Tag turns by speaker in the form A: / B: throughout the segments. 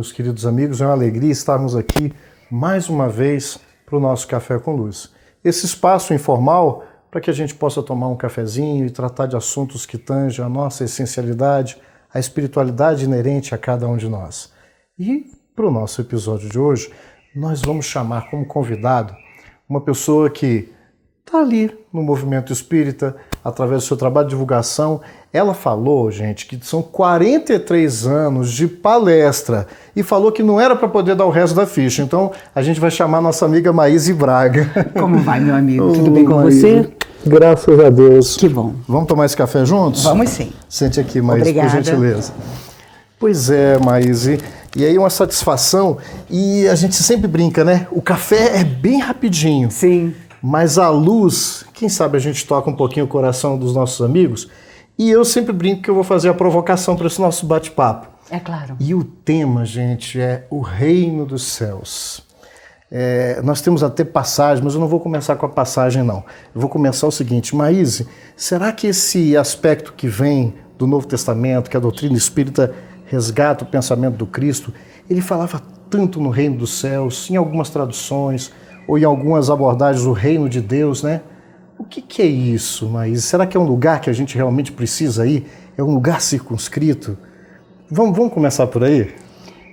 A: Meus queridos amigos, é uma alegria estarmos aqui mais uma vez para o nosso Café com Luz. Esse espaço informal para que a gente possa tomar um cafezinho e tratar de assuntos que tangem a nossa essencialidade, a espiritualidade inerente a cada um de nós. E para o nosso episódio de hoje, nós vamos chamar como convidado uma pessoa que está ali no movimento espírita, através do seu trabalho de divulgação. Ela falou, gente, que são 43 anos de palestra e falou que não era para poder dar o resto da ficha. Então, a gente vai chamar nossa amiga Maíse Braga.
B: Como vai, meu amigo? Tudo bem com
A: Maíse?
B: você?
A: Graças a Deus.
B: Que bom.
A: Vamos tomar esse café juntos?
B: Vamos sim.
A: Sente aqui, Maíse,
B: Obrigada.
A: por gentileza. Pois é, Maíse. E aí uma satisfação. E a gente sempre brinca, né? O café é bem rapidinho.
B: Sim.
A: Mas a luz, quem sabe a gente toca um pouquinho o coração dos nossos amigos. E eu sempre brinco que eu vou fazer a provocação para esse nosso bate-papo.
B: É claro.
A: E o tema, gente, é o reino dos céus. Nós temos até passagem, mas eu não vou começar com a passagem, não. Eu vou começar o seguinte: Maíse, será que esse aspecto que vem do Novo Testamento, que a doutrina espírita resgata o pensamento do Cristo, ele falava tanto no reino dos céus, em algumas traduções, ou em algumas abordagens, o reino de Deus, né? O que é isso, Maíse? Será que é um lugar que a gente realmente precisa ir? É um lugar circunscrito? Vamos começar por aí?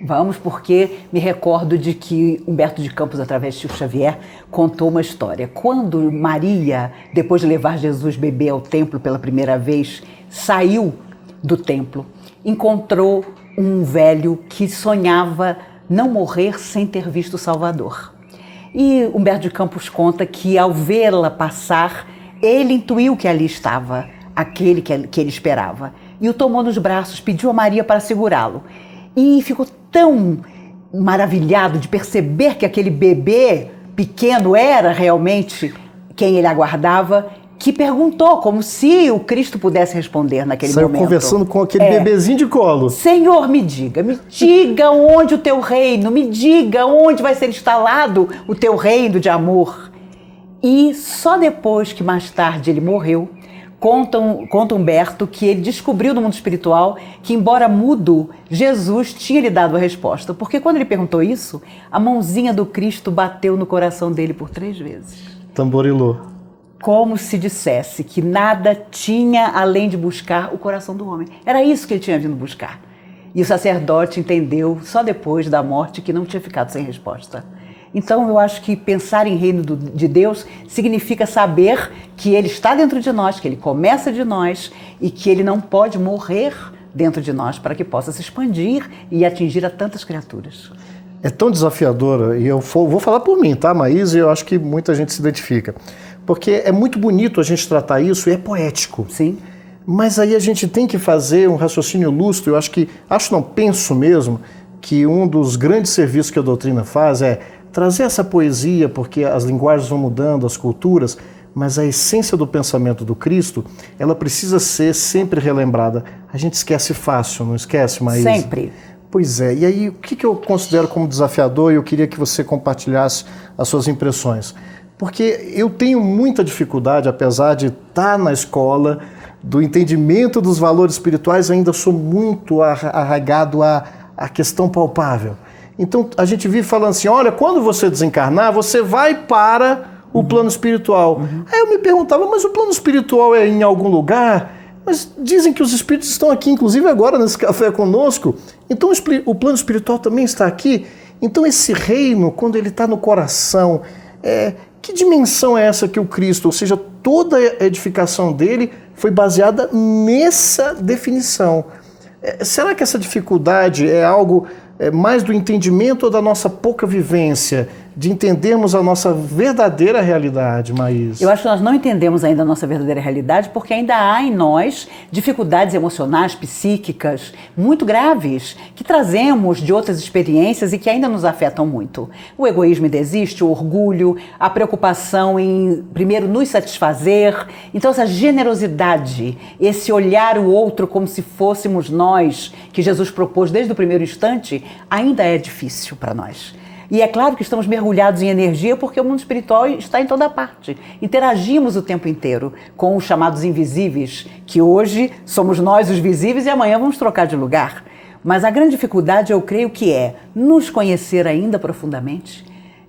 B: Vamos, porque me recordo de que Humberto de Campos, através de Chico Xavier, contou uma história. Quando Maria, depois de levar Jesus bebê ao templo pela primeira vez, saiu do templo, encontrou um velho que sonhava não morrer sem ter visto o Salvador. E Humberto de Campos conta que, ao vê-la passar, ele intuiu que ali estava aquele que ele esperava. E o tomou nos braços, pediu a Maria para segurá-lo. E ficou tão maravilhado de perceber que aquele bebê pequeno era realmente quem ele aguardava, que perguntou, como se o Cristo pudesse responder naquele momento.
A: Saiu conversando com aquele bebezinho de colo.
B: Senhor, me diga onde o teu reino, me diga onde vai ser instalado o teu reino de amor. E só depois que mais tarde ele morreu, conta Humberto que ele descobriu no mundo espiritual que, embora mudo, Jesus tinha lhe dado a resposta. Porque quando ele perguntou isso, a mãozinha do Cristo bateu no coração dele por 3 vezes.
A: Tamborilou.
B: Como se dissesse que nada tinha além de buscar o coração do homem. Era isso que ele tinha vindo buscar. E o sacerdote entendeu só depois da morte que não tinha ficado sem resposta. Então eu acho que pensar em reino de Deus significa saber que ele está dentro de nós, que ele começa de nós e que ele não pode morrer dentro de nós para que possa se expandir e atingir a tantas criaturas.
A: É tão desafiadora, e eu vou falar por mim, tá, Maíse? Eu acho que muita gente se identifica. Porque é muito bonito a gente tratar isso e é poético.
B: Sim.
A: Mas aí a gente tem que fazer um raciocínio lúcido. Penso mesmo, que um dos grandes serviços que a doutrina faz é trazer essa poesia, porque as linguagens vão mudando, as culturas, mas a essência do pensamento do Cristo, ela precisa ser sempre relembrada. A gente esquece fácil, não esquece, Maíse?
B: Sempre.
A: Pois é. E aí, o que eu considero como desafiador, e eu queria que você compartilhasse as suas impressões. Porque eu tenho muita dificuldade, apesar de estar na escola, do entendimento dos valores espirituais, ainda sou muito arraigado à questão palpável. Então a gente vive falando assim, olha, quando você desencarnar, você vai para o plano espiritual. Aí eu me perguntava, mas o plano espiritual é em algum lugar? Mas dizem que os espíritos estão aqui, inclusive agora nesse café conosco. Então o plano espiritual também está aqui. Então esse reino, quando ele está no coração, que dimensão é essa que o Cristo, ou seja, toda a edificação dele foi baseada nessa definição? Será que essa dificuldade é algo mais do entendimento ou da nossa pouca vivência, de entendermos a nossa verdadeira realidade, Maíse?
B: Eu acho que nós não entendemos ainda a nossa verdadeira realidade porque ainda há em nós dificuldades emocionais, psíquicas, muito graves, que trazemos de outras experiências e que ainda nos afetam muito. O egoísmo ainda existe, o orgulho, a preocupação em, primeiro, nos satisfazer. Então, essa generosidade, esse olhar o outro como se fôssemos nós, que Jesus propôs desde o primeiro instante, ainda é difícil para nós. E é claro que estamos mergulhados em energia porque o mundo espiritual está em toda parte. Interagimos o tempo inteiro com os chamados invisíveis, que hoje somos nós os visíveis e amanhã vamos trocar de lugar. Mas a grande dificuldade, eu creio que é nos conhecer ainda profundamente,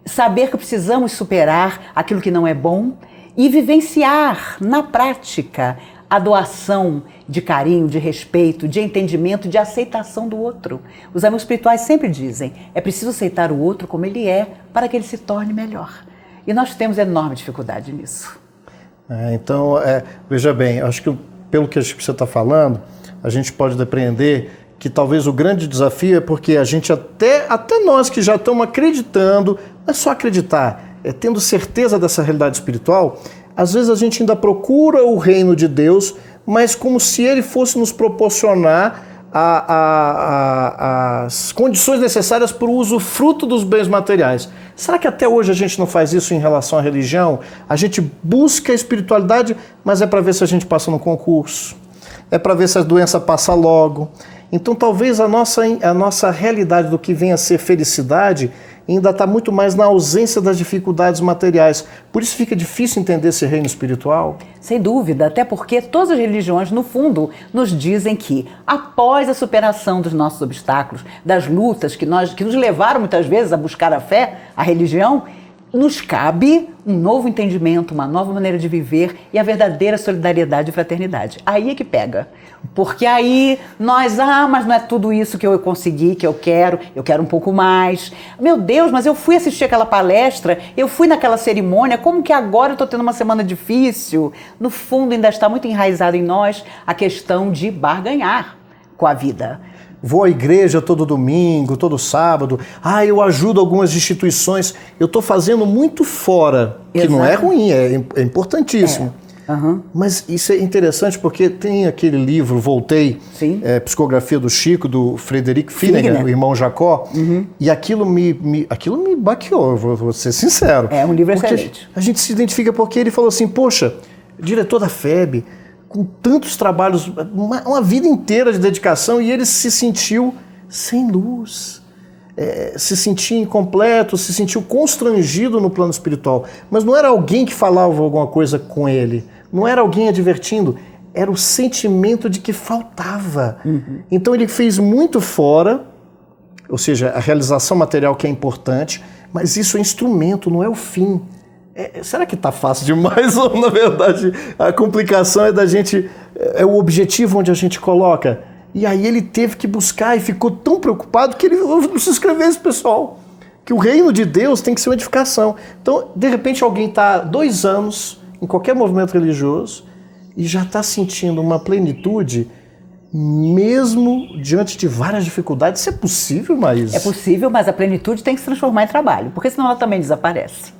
B: saber que precisamos superar aquilo que não é bom e vivenciar na prática a doação de carinho, de respeito, de entendimento, de aceitação do outro. Os amigos espirituais sempre dizem, é preciso aceitar o outro como ele é para que ele se torne melhor. E nós temos enorme dificuldade nisso.
A: Então, veja bem, acho que pelo que você está falando, a gente pode depreender que talvez o grande desafio é porque a gente até nós que já estamos acreditando, não é só acreditar, é tendo certeza dessa realidade espiritual, às vezes a gente ainda procura o reino de Deus, mas como se ele fosse nos proporcionar as condições necessárias para o usufruto dos bens materiais. Será que até hoje a gente não faz isso em relação à religião? A gente busca a espiritualidade, mas é para ver se a gente passa no concurso, é para ver se a doença passa logo. Então talvez a nossa realidade do que vem a ser felicidade ainda está muito mais na ausência das dificuldades materiais. Por isso fica difícil entender esse reino espiritual.
B: Sem dúvida, até porque todas as religiões, no fundo, nos dizem que após a superação dos nossos obstáculos, das lutas que nos levaram muitas vezes a buscar a fé, a religião, nos cabe um novo entendimento, uma nova maneira de viver e a verdadeira solidariedade e fraternidade. Aí é que pega. Porque aí nós, mas não é tudo isso que eu consegui, que eu quero um pouco mais. Meu Deus, mas eu fui assistir aquela palestra, eu fui naquela cerimônia, como que agora eu estou tendo uma semana difícil? No fundo ainda está muito enraizado em nós a questão de barganhar com a vida.
A: Vou à igreja todo domingo, todo sábado. Eu ajudo algumas instituições. Eu estou fazendo muito fora, que não é ruim, é importantíssimo.
B: Uhum.
A: Mas isso é interessante porque tem aquele livro, Voltei, Psicografia do Chico, do Frederic Finnegan, o irmão Jacó, e aquilo me baqueou, vou ser sincero.
B: É um livro excelente.
A: A gente se identifica porque ele falou assim, poxa, diretor da FEB, com tantos trabalhos, uma vida inteira de dedicação, e ele se sentiu sem luz, se sentiu incompleto, se sentiu constrangido no plano espiritual. Mas não era alguém que falava alguma coisa com ele, não era alguém advertindo, era o sentimento de que faltava. Então ele fez muito fora, ou seja, a realização material que é importante, mas isso é instrumento, não é o fim. Será que está fácil demais ou, na verdade, a complicação é da gente, é o objetivo onde a gente coloca? E aí ele teve que buscar e ficou tão preocupado que ele se escreveu esse pessoal, que o reino de Deus tem que ser uma edificação. Então, de repente, alguém está 2 anos em qualquer movimento religioso e já está sentindo uma plenitude, mesmo diante de várias dificuldades. Isso é possível, Maísa?
B: É possível, mas a plenitude tem que se transformar em trabalho, porque senão ela também desaparece.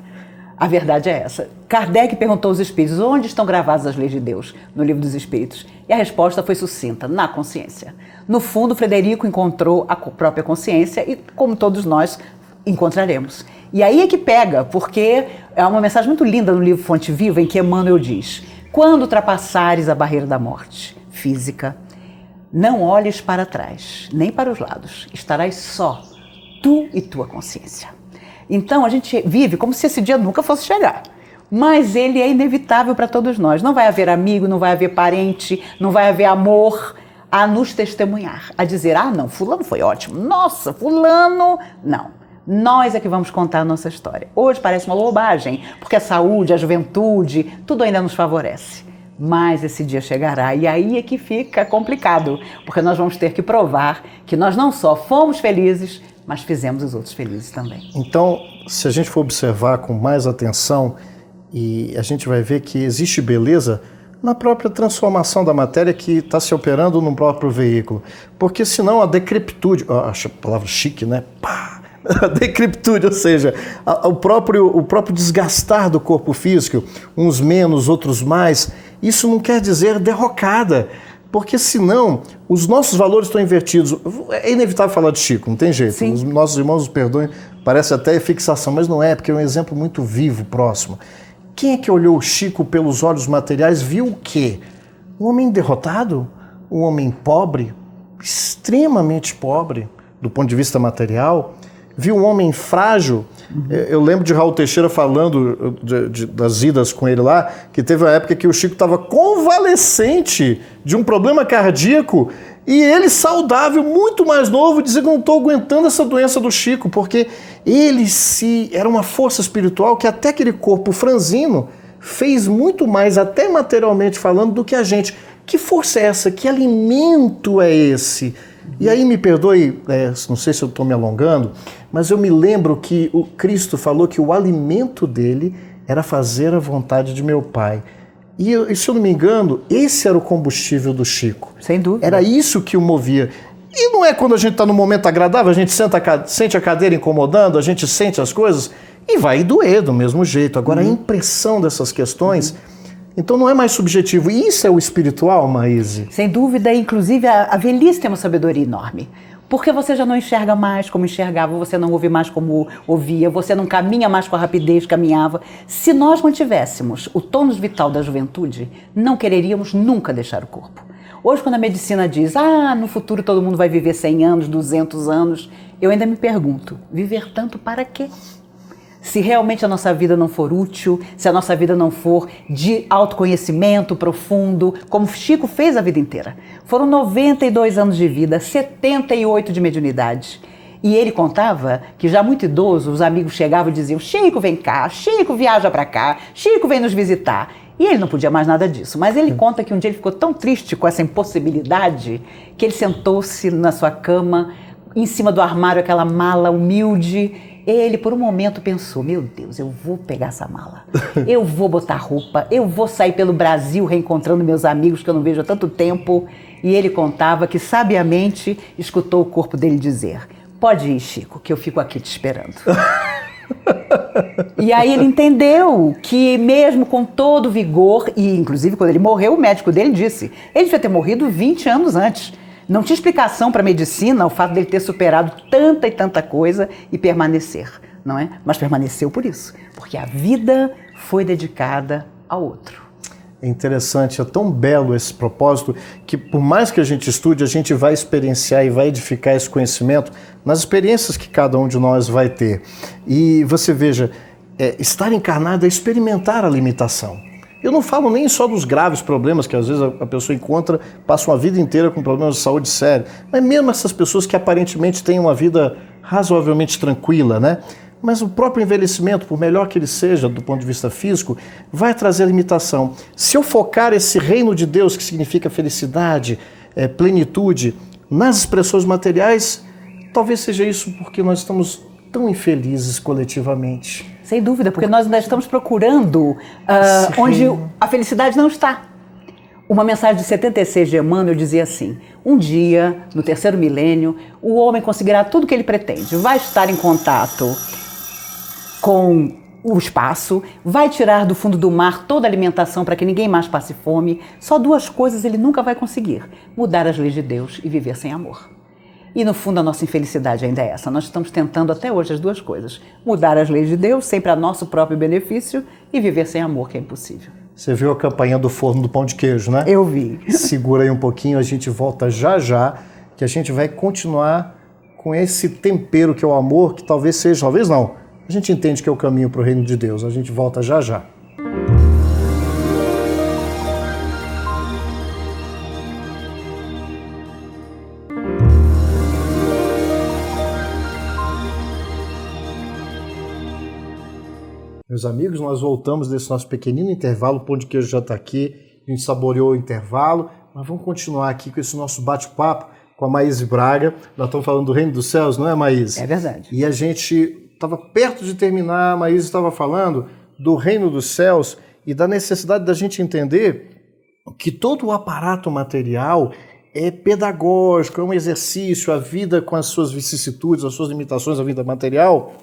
B: A verdade é essa. Kardec perguntou aos espíritos, onde estão gravadas as leis de Deus? No livro dos Espíritos. E a resposta foi sucinta, na consciência. No fundo, Frederico encontrou a própria consciência e, como todos nós, encontraremos. E aí é que pega, porque é uma mensagem muito linda no livro Fonte Viva, em que Emmanuel diz, quando ultrapassares a barreira da morte física, não olhes para trás, nem para os lados. Estarás só, tu e tua consciência. Então, a gente vive como se esse dia nunca fosse chegar. Mas ele é inevitável para todos nós. Não vai haver amigo, não vai haver parente, não vai haver amor a nos testemunhar. A dizer, não, fulano foi ótimo. Nossa, fulano... Não. Nós é que vamos contar a nossa história. Hoje parece uma bobagem, porque a saúde, a juventude, tudo ainda nos favorece. Mas esse dia chegará e aí é que fica complicado, porque nós vamos ter que provar que nós não só fomos felizes, mas fizemos os outros felizes também.
A: Então, se a gente for observar com mais atenção, e a gente vai ver que existe beleza na própria transformação da matéria que está se operando no próprio veículo. Porque senão a decrepitude, acho a palavra chique, né? A decrepitude, ou seja, o próprio desgastar do corpo físico, uns menos, outros mais, isso não quer dizer derrocada. Porque senão, os nossos valores estão invertidos. É inevitável falar de Chico, não tem jeito.
B: Sim.
A: Os nossos irmãos nos perdoem, parece até fixação, mas não é, porque é um exemplo muito vivo, próximo. Quem é que olhou o Chico pelos olhos materiais, viu o quê? Um homem derrotado? Um homem pobre? Extremamente pobre, do ponto de vista material? Viu um homem frágil? Eu lembro de Raul Teixeira falando das idas com ele lá, que teve uma época que o Chico estava convalescente de um problema cardíaco E ele, saudável, muito mais novo, dizia que não estou aguentando essa doença do Chico, porque ele era uma força espiritual que até aquele corpo franzino fez muito mais, até materialmente falando, do que a gente. Que força é essa? Que alimento é esse? E aí me perdoe, não sei se eu estou me alongando, mas eu me lembro que o Cristo falou que o alimento dele era fazer a vontade de meu Pai. E se eu não me engano, esse era o combustível do Chico.
B: Sem dúvida.
A: Era isso que o movia. E não é quando a gente está num momento agradável, a gente sente a cadeira incomodando, a gente sente as coisas e vai doer do mesmo jeito. Agora, a impressão dessas questões, então não é mais subjetivo. E isso é o espiritual, Maíse?
B: Sem dúvida, inclusive a velhice tem uma sabedoria enorme. Porque você já não enxerga mais como enxergava, você não ouve mais como ouvia, você não caminha mais com a rapidez que caminhava. Se nós mantivéssemos o tônus vital da juventude, não quereríamos nunca deixar o corpo. Hoje, quando a medicina diz, no futuro todo mundo vai viver 100 anos, 200 anos, eu ainda me pergunto, viver tanto para quê? Se realmente a nossa vida não for útil, se a nossa vida não for de autoconhecimento profundo, como Chico fez a vida inteira. Foram 92 anos de vida, 78 de mediunidade. E ele contava que já muito idoso, os amigos chegavam e diziam, Chico, vem cá, Chico, viaja pra cá, Chico, vem nos visitar. E ele não podia mais nada disso. Mas ele conta que um dia ele ficou tão triste com essa impossibilidade que ele sentou-se na sua cama, em cima do armário, aquela mala humilde. Ele, por um momento, pensou, meu Deus, eu vou pegar essa mala, eu vou botar roupa, eu vou sair pelo Brasil reencontrando meus amigos que eu não vejo há tanto tempo. E ele contava que, sabiamente, escutou o corpo dele dizer, pode ir, Chico, que eu fico aqui te esperando. E aí ele entendeu que mesmo com todo o vigor, e inclusive quando ele morreu, o médico dele disse, ele devia ter morrido 20 anos antes. Não tinha explicação para a medicina o fato dele ter superado tanta e tanta coisa e permanecer, não é? Mas permaneceu por isso, porque a vida foi dedicada ao outro.
A: É interessante, é tão belo esse propósito que por mais que a gente estude, a gente vai experienciar e vai edificar esse conhecimento nas experiências que cada um de nós vai ter. E você veja, estar encarnado é experimentar a limitação. Eu não falo nem só dos graves problemas que às vezes a pessoa encontra, passa uma vida inteira com problemas de saúde séria, mas mesmo essas pessoas que aparentemente têm uma vida razoavelmente tranquila, né? Mas o próprio envelhecimento, por melhor que ele seja do ponto de vista físico, vai trazer limitação. Se eu focar esse reino de Deus, que significa felicidade, plenitude, nas expressões materiais, talvez seja isso porque nós estamos tão infelizes coletivamente.
B: Sem dúvida, porque nós ainda estamos procurando onde a felicidade não está. Uma mensagem de 76 de Emmanuel dizia assim, um dia, no terceiro milênio, o homem conseguirá tudo o que ele pretende. Vai estar em contato com o espaço, vai tirar do fundo do mar toda a alimentação para que ninguém mais passe fome. Só duas coisas ele nunca vai conseguir, mudar as leis de Deus e viver sem amor. E no fundo a nossa infelicidade ainda é essa. Nós estamos tentando até hoje as duas coisas. Mudar as leis de Deus, sempre a nosso próprio benefício, e viver sem amor, que é impossível.
A: Você viu a campanha do forno do pão de queijo, né?
B: Eu vi.
A: Segura aí um pouquinho, a gente volta já já, que a gente vai continuar com esse tempero que é o amor, que talvez seja, talvez não. A gente entende que é o caminho para o reino de Deus. A gente volta já já. Meus amigos, nós voltamos desse nosso pequenino intervalo, o pão de queijo já está aqui, a gente saboreou o intervalo, mas vamos continuar aqui com esse nosso bate-papo com a Maíse Braga. Nós estamos falando do Reino dos Céus, não é, Maíse?
B: É verdade.
A: E a gente estava perto de terminar, a Maíse estava falando do Reino dos Céus e da necessidade da gente entender que todo o aparato material é pedagógico, é um exercício, a vida com as suas vicissitudes, as suas limitações, a vida material,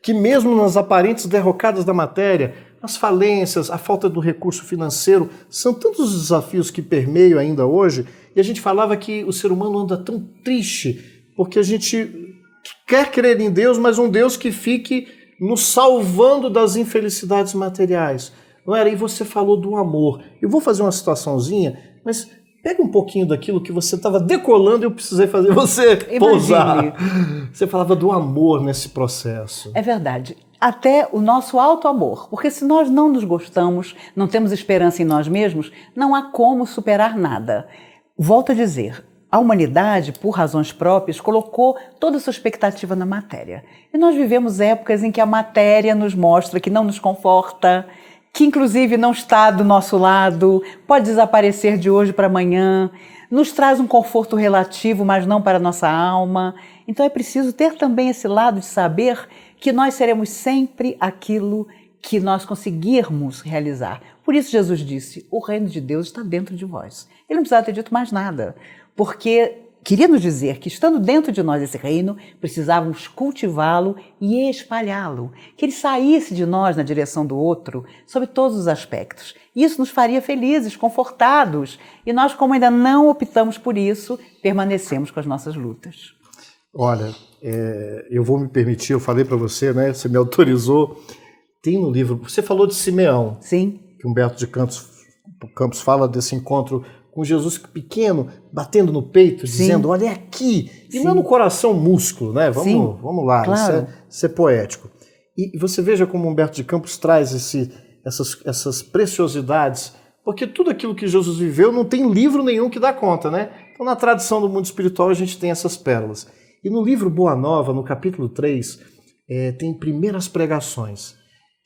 A: que mesmo nas aparentes derrocadas da matéria, as falências, a falta do recurso financeiro, são tantos os desafios que permeiam ainda hoje, e a gente falava que o ser humano anda tão triste, porque a gente quer crer em Deus, mas um Deus que fique nos salvando das infelicidades materiais. Não era? E você falou do amor. Eu vou fazer uma situaçãozinha, mas pega um pouquinho daquilo que você estava decolando e eu precisei fazer você pousar. Você falava do amor nesse processo.
B: É verdade. Até o nosso auto-amor. Porque se nós não nos gostamos, não temos esperança em nós mesmos, não há como superar nada. Volto a dizer, a humanidade, por razões próprias, colocou toda a sua expectativa na matéria. E nós vivemos épocas em que a matéria nos mostra que não nos conforta, que inclusive não está do nosso lado, pode desaparecer de hoje para amanhã, nos traz um conforto relativo, mas não para a nossa alma. Então é preciso ter também esse lado de saber que nós seremos sempre aquilo que nós conseguirmos realizar. Por isso Jesus disse, o reino de Deus está dentro de vós. Ele não precisava ter dito mais nada, porque queria nos dizer que, estando dentro de nós esse reino, precisávamos cultivá-lo e espalhá-lo, que ele saísse de nós na direção do outro, sob todos os aspectos. Isso nos faria felizes, confortados, e nós, como ainda não optamos por isso, permanecemos com as nossas lutas.
A: Olha, eu vou me permitir, eu falei para você, né? Você me autorizou. Tem no livro, você falou de Simeão.
B: Sim.
A: Que Humberto de Campos fala desse encontro com Jesus pequeno, batendo no peito,
B: Sim.
A: dizendo, olha, é aqui. E
B: Sim.
A: não no coração músculo, né?
B: Sim.
A: Vamos lá,
B: Claro.
A: Isso é poético. E você veja como Humberto de Campos traz essas preciosidades, porque tudo aquilo que Jesus viveu não tem livro nenhum que dá conta, né? Então, na tradição do mundo espiritual, a gente tem essas pérolas. E no livro Boa Nova, no capítulo 3, tem primeiras pregações.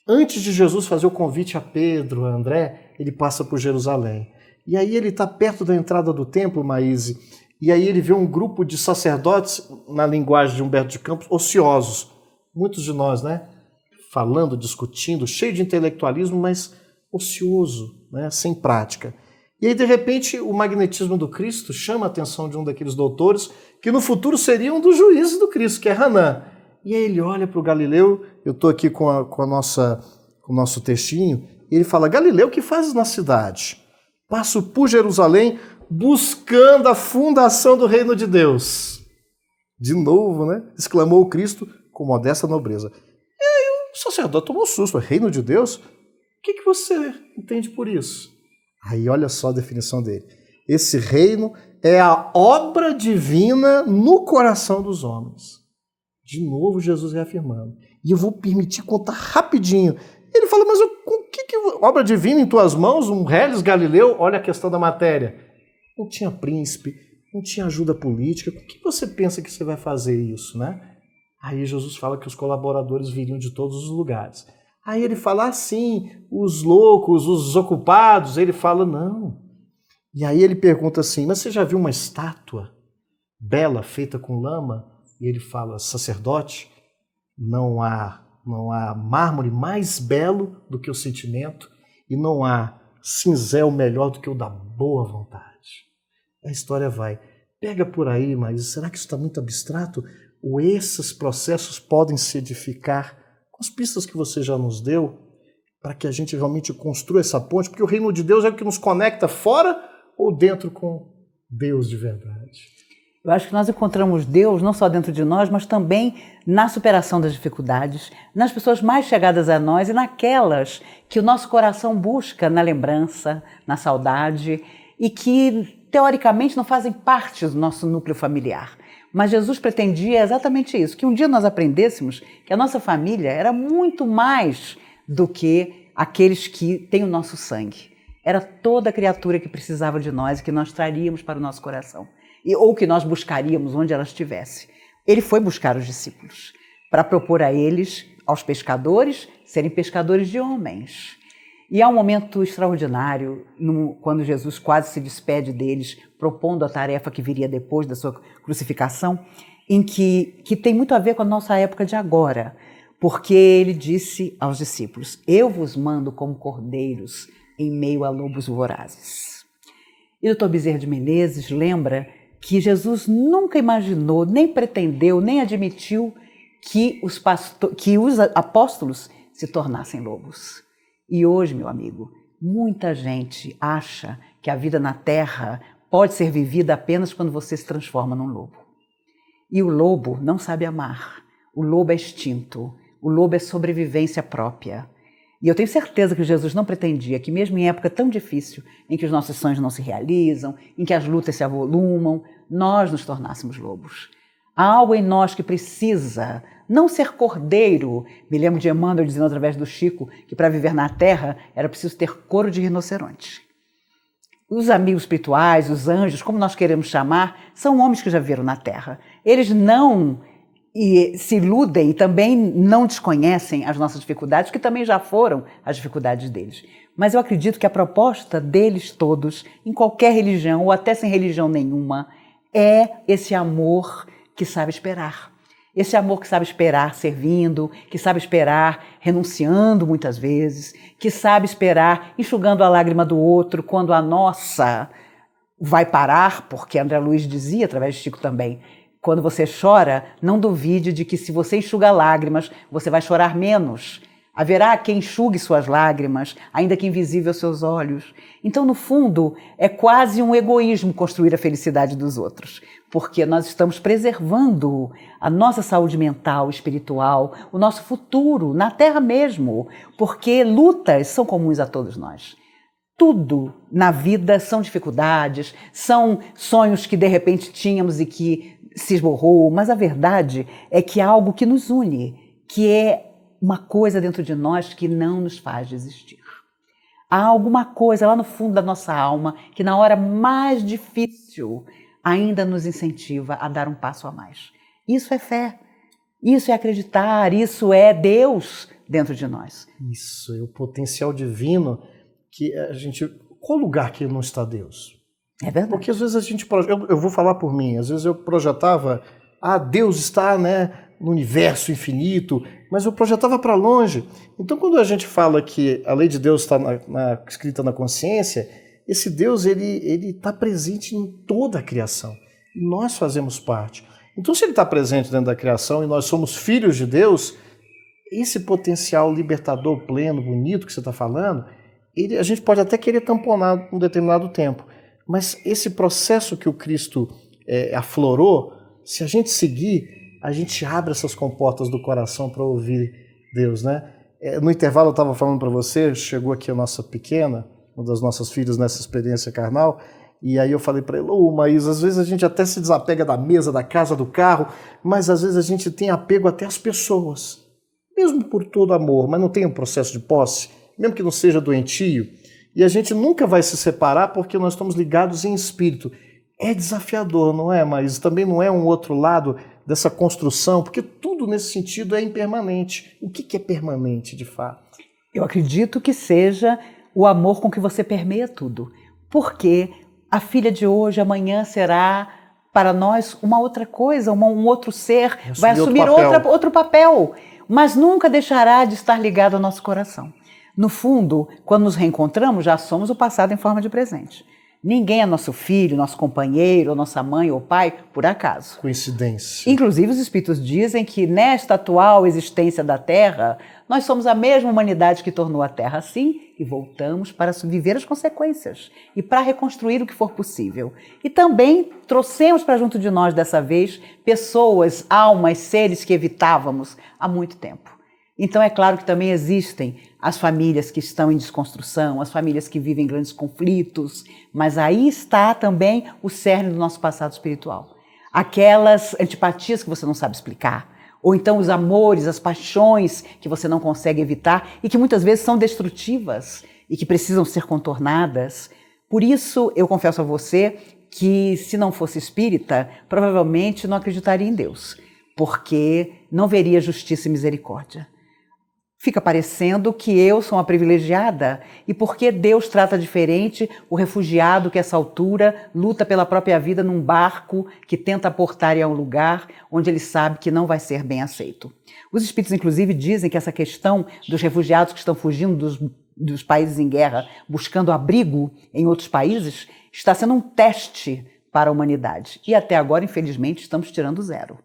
A: Antes de Jesus fazer o convite a Pedro, a André, ele passa por Jerusalém. E aí ele está perto da entrada do templo, Maíse, e aí ele vê um grupo de sacerdotes, na linguagem de Humberto de Campos, ociosos. Muitos de nós, né? Falando, discutindo, cheio de intelectualismo, mas ocioso, né? Sem prática. E aí, de repente, o magnetismo do Cristo chama a atenção de um daqueles doutores, que no futuro seria um dos juízes do Cristo, que é Hanã. E aí ele olha para o Galileu, eu estou aqui com o nosso textinho, e ele fala, Galileu, o que fazes na cidade? Passo por Jerusalém buscando a fundação do reino de Deus. De novo, né? Exclamou o Cristo com modesta nobreza. E aí o sacerdote tomou um susto, reino de Deus? O que você entende por isso? Aí olha só a definição dele. Esse reino é a obra divina no coração dos homens. De novo, Jesus reafirmando. E eu vou permitir contar rapidinho. Ele fala, mas com que obra divina em tuas mãos? Um reles Galileu? Olha a questão da matéria. Não tinha príncipe, não tinha ajuda política. Com que você pensa que você vai fazer isso, né? Aí Jesus fala que os colaboradores viriam de todos os lugares. Aí ele fala assim, os loucos, os desocupados. Ele fala, não. E aí ele pergunta assim, mas você já viu uma estátua bela feita com lama? E ele fala, sacerdote, não há mármore mais belo do que o sentimento e não há cinzel melhor do que o da boa vontade. A história vai. Pega por aí, mas será que isso está muito abstrato? Ou esses processos podem se edificar com as pistas que você já nos deu para que a gente realmente construa essa ponte? Porque o reino de Deus é o que nos conecta fora ou dentro com Deus de verdade?
B: Eu acho que nós encontramos Deus não só dentro de nós, mas também na superação das dificuldades, nas pessoas mais chegadas a nós e naquelas que o nosso coração busca na lembrança, na saudade e que, teoricamente, não fazem parte do nosso núcleo familiar. Mas Jesus pretendia exatamente isso, que um dia nós aprendêssemos que a nossa família era muito mais do que aqueles que têm o nosso sangue. Era toda criatura que precisava de nós e que nós traríamos para o nosso coração. Ou que nós buscaríamos onde ela estivesse. Ele foi buscar os discípulos para propor a eles, aos pescadores, serem pescadores de homens. E há um momento extraordinário, quando Jesus quase se despede deles, propondo a tarefa que viria depois da sua crucificação, em que tem muito a ver com a nossa época de agora, porque ele disse aos discípulos, eu vos mando como cordeiros em meio a lobos vorazes. E o Dr. Bezerra de Menezes lembra que Jesus nunca imaginou, nem pretendeu, nem admitiu que os apóstolos se tornassem lobos. E hoje, meu amigo, muita gente acha que a vida na Terra pode ser vivida apenas quando você se transforma num lobo. E o lobo não sabe amar, o lobo é instinto, o lobo é sobrevivência própria. E eu tenho certeza que Jesus não pretendia que mesmo em época tão difícil, em que os nossos sonhos não se realizam, em que as lutas se avolumam, nós nos tornássemos lobos. Há algo em nós que precisa não ser cordeiro. Me lembro de Emmanuel dizendo através do Chico que para viver na terra era preciso ter couro de rinoceronte. Os amigos espirituais, os anjos, como nós queremos chamar, são homens que já viveram na Terra. Eles não se iludem e também não desconhecem as nossas dificuldades, que também já foram as dificuldades deles. Mas eu acredito que a proposta deles todos, em qualquer religião ou até sem religião nenhuma, é esse amor que sabe esperar. Esse amor que sabe esperar servindo, que sabe esperar renunciando muitas vezes, que sabe esperar enxugando a lágrima do outro quando a nossa vai parar, porque André Luiz dizia, através de Chico também, quando você chora, não duvide de que se você enxuga lágrimas, você vai chorar menos. Haverá quem enxugue suas lágrimas, ainda que invisível aos seus olhos. Então, no fundo, é quase um egoísmo construir a felicidade dos outros, porque nós estamos preservando a nossa saúde mental, espiritual, o nosso futuro, na Terra mesmo, porque lutas são comuns a todos nós. Tudo na vida são dificuldades, são sonhos que de repente tínhamos e que se esborrou, mas a verdade é que há algo que nos une, que é uma coisa dentro de nós que não nos faz desistir. Há alguma coisa lá no fundo da nossa alma que na hora mais difícil ainda nos incentiva a dar um passo a mais. Isso é fé, isso é acreditar, isso é Deus dentro de nós.
A: Isso, é o potencial divino que a gente... Qual lugar que não está Deus?
B: É verdade.
A: Porque às vezes a gente... Eu vou falar por mim, às vezes eu projetava, Deus está, no universo infinito, mas eu projetava para longe. Então, quando a gente fala que a lei de Deus está escrita na consciência, esse Deus ele está presente em toda a criação. E nós fazemos parte. Então, se ele está presente dentro da criação e nós somos filhos de Deus, esse potencial libertador pleno, bonito que você está falando, a gente pode até querer tamponar um determinado tempo, mas esse processo que o Cristo aflorou, se a gente seguir, a gente abre essas comportas do coração para ouvir Deus, né? No intervalo eu estava falando para você, chegou aqui a nossa pequena, uma das nossas filhas nessa experiência carnal, e aí eu falei para ele, Maísa, às vezes a gente até se desapega da mesa, da casa, do carro, mas às vezes a gente tem apego até às pessoas, mesmo por todo amor, mas não tem um processo de posse, mesmo que não seja doentio, e a gente nunca vai se separar porque nós estamos ligados em espírito. É desafiador, não é? Mas também não é um outro lado dessa construção, porque tudo nesse sentido é impermanente. O que é permanente, de fato?
B: Eu acredito que seja o amor com que você permeia tudo. Porque a filha de hoje, amanhã, será para nós uma outra coisa, um outro ser, vai assumir outro papel, mas nunca deixará de estar ligado ao nosso coração. No fundo, quando nos reencontramos, já somos o passado em forma de presente. Ninguém é nosso filho, nosso companheiro, nossa mãe ou pai, por acaso.
A: Coincidência.
B: Inclusive, os espíritos dizem que nesta atual existência da Terra, nós somos a mesma humanidade que tornou a Terra assim e voltamos para viver as consequências e para reconstruir o que for possível. E também trouxemos para junto de nós, dessa vez, pessoas, almas, seres que evitávamos há muito tempo. Então é claro que também existem as famílias que estão em desconstrução, as famílias que vivem grandes conflitos, mas aí está também o cerne do nosso passado espiritual. Aquelas antipatias que você não sabe explicar, ou então os amores, as paixões que você não consegue evitar e que muitas vezes são destrutivas e que precisam ser contornadas. Por isso, eu confesso a você que se não fosse espírita, provavelmente não acreditaria em Deus, porque não veria justiça e misericórdia. Fica parecendo que eu sou uma privilegiada e porque Deus trata diferente o refugiado que, a essa altura, luta pela própria vida num barco que tenta aportar em um lugar onde ele sabe que não vai ser bem aceito. Os espíritos, inclusive, dizem que essa questão dos refugiados que estão fugindo dos países em guerra, buscando abrigo em outros países, está sendo um teste para a humanidade. E até agora, infelizmente, estamos tirando zero.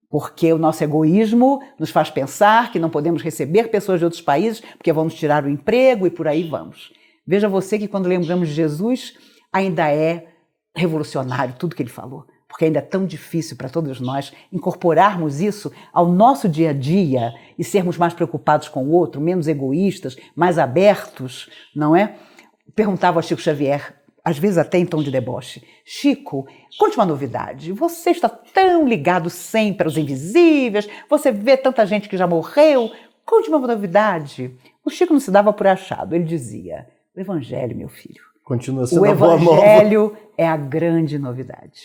B: Porque o nosso egoísmo nos faz pensar que não podemos receber pessoas de outros países porque vamos tirar o emprego e por aí vamos. Veja você que quando lembramos de Jesus, ainda é revolucionário tudo que ele falou, porque ainda é tão difícil para todos nós incorporarmos isso ao nosso dia a dia e sermos mais preocupados com o outro, menos egoístas, mais abertos, não é? Perguntava ao Chico Xavier, às vezes até em tom de deboche, Chico, conte uma novidade, você está tão ligado sempre aos invisíveis, você vê tanta gente que já morreu, conte uma novidade. O Chico não se dava por achado, ele dizia, o Evangelho, meu filho,
A: Continua sendo
B: O
A: a boa nova.
B: Evangelho é a grande novidade.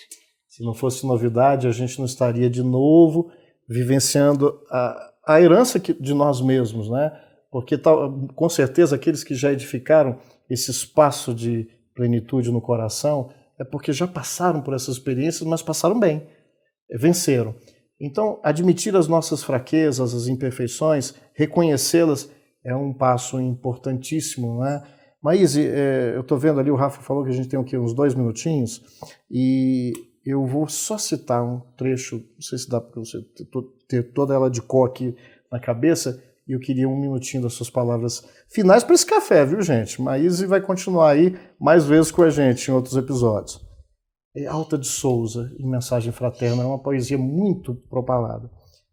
A: Se não fosse novidade, a gente não estaria de novo vivenciando a herança de nós mesmos, né? Porque com certeza aqueles que já edificaram esse espaço de plenitude no coração é porque já passaram por essas experiências, mas passaram bem, venceram. Então, admitir as nossas fraquezas, as imperfeições, reconhecê-las é um passo importantíssimo, né? Maíse, eu estou vendo ali, o Rafa falou que a gente tem aqui uns 2 minutinhos, e eu vou só citar um trecho, não sei se dá para você ter toda ela de cor aqui na cabeça, e eu queria 1 minutinho das suas palavras finais para esse café, viu, gente? Maíse vai continuar aí mais vezes com a gente em outros episódios. Alta de Souza, em Mensagem Fraterna, é uma poesia muito propalada.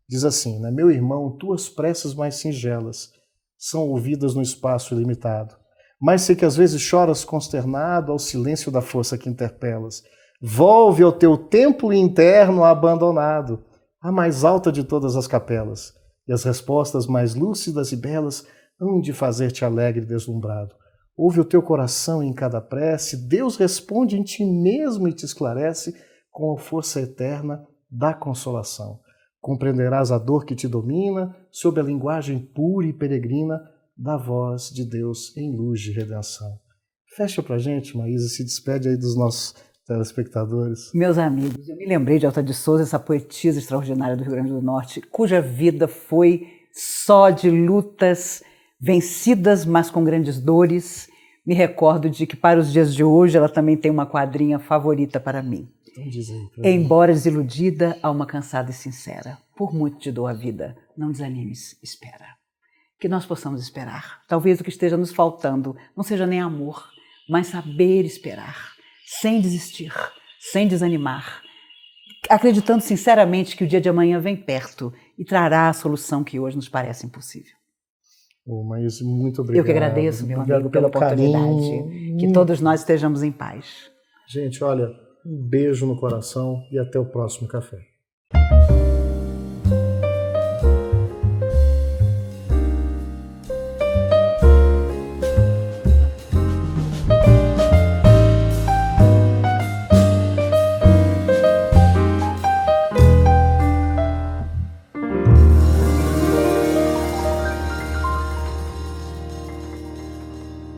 A: Diz assim, né? Meu irmão, tuas preces mais singelas são ouvidas no espaço ilimitado, mas sei que às vezes choras consternado ao silêncio da força que interpelas. Volve ao teu templo interno abandonado, a mais alta de todas as capelas, e as respostas mais lúcidas e belas hão de fazer-te alegre e deslumbrado. Ouve o teu coração em cada prece, Deus responde em ti mesmo e te esclarece com a força eterna da consolação. Compreenderás a dor que te domina sob a linguagem pura e peregrina da voz de Deus em luz de redenção. Fecha pra gente, Maíse, se despede aí dos nossos telespectadores.
B: Meus amigos, eu me lembrei de Alta de Souza, essa poetisa extraordinária do Rio Grande do Norte, cuja vida foi só de lutas vencidas, mas com grandes dores. Me recordo de que para os dias de hoje ela também tem uma quadrinha favorita para mim.
A: Então diz aí,
B: Embora desiludida, alma cansada e sincera, por muito te dou a vida, não desanimes, espera. Que nós possamos esperar. Talvez o que esteja nos faltando não seja nem amor, mas saber esperar, sem desistir, sem desanimar, acreditando sinceramente que o dia de amanhã vem perto e trará a solução que hoje nos parece impossível.
A: Maíse, muito obrigado.
B: Eu que agradeço, meu amigo, pela oportunidade.
A: Carinho.
B: Que todos nós estejamos em paz.
A: Gente, olha, um beijo no coração e até o próximo café.